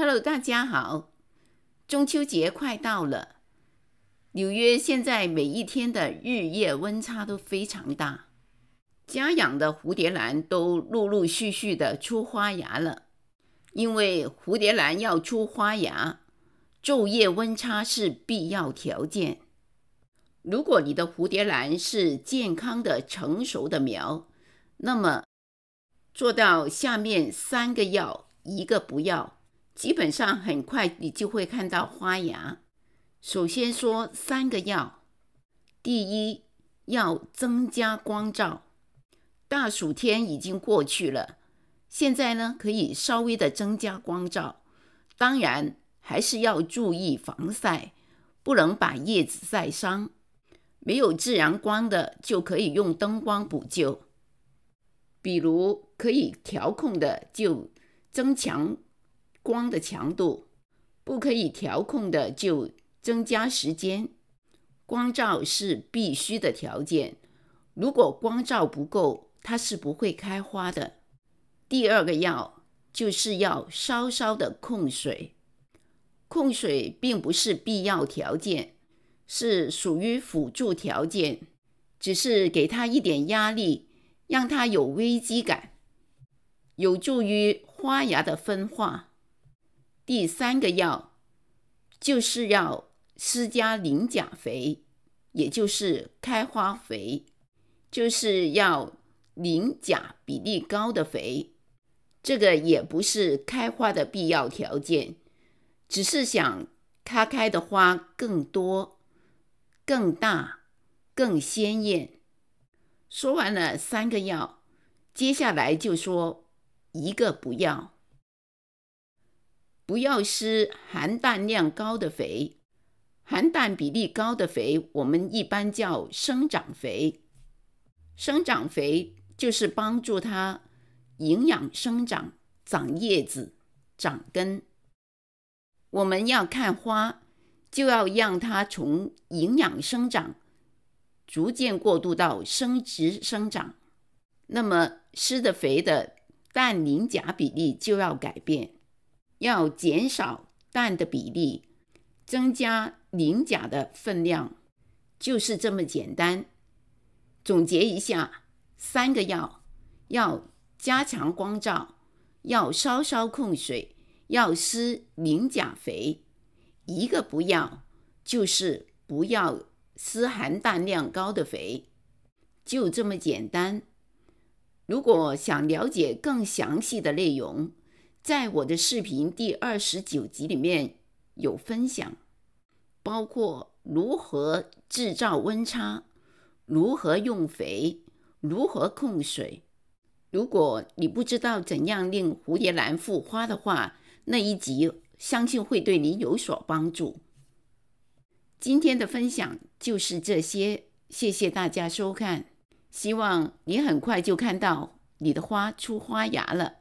Hello， 大家好！中秋节快到了，纽约现在每一天的日夜温差都非常大，家养的蝴蝶兰都陆陆续续的出花芽了。因为蝴蝶兰要出花芽，昼夜温差是必要条件。如果你的蝴蝶兰是健康的成熟的苗，那么做到下面3个要，1个不要，基本上很快你就会看到花芽。首先说3个要。第一，要增加光照。大暑天已经过去了，现在呢可以稍微的增加光照，当然还是要注意防晒，不能把叶子晒伤。没有自然光的就可以用灯光补救，比如可以调控的就增强光的强度，不可以调控的就增加时间。光照是必须的条件，如果光照不够，它是不会开花的。第2个要就是要稍稍的控水。控水并不是必要条件，是属于辅助条件，只是给它一点压力，让它有危机感，有助于花芽的分化。第3个要就是要施加磷钾肥，也就是开花肥，就是要磷钾比例高的肥。这个也不是开花的必要条件，只是想它开的花更多、更大、更鲜艳。说完了3个要，接下来就说1个不要。不要施含氮量高的肥，含氮比例高的肥我们一般叫生长肥。生长肥就是帮助它营养生长、长叶子、长根。我们要看花，就要让它从营养生长逐渐过渡到生殖生长，那么施的肥的氮磷钾比例就要改变，要减少氮的比例，增加磷钾的分量，就是这么简单。总结一下，3个要加强光照，要稍稍控水，要施磷钾肥。1个不要，就是不要施含氮量高的肥，就这么简单。如果想了解更详细的内容，在我的视频第29集里面有分享，包括如何制造温差，如何用肥，如何控水。如果你不知道怎样令蝴蝶兰复花的话，那一集相信会对你有所帮助。今天的分享就是这些，谢谢大家收看，希望你很快就看到你的花出花芽了。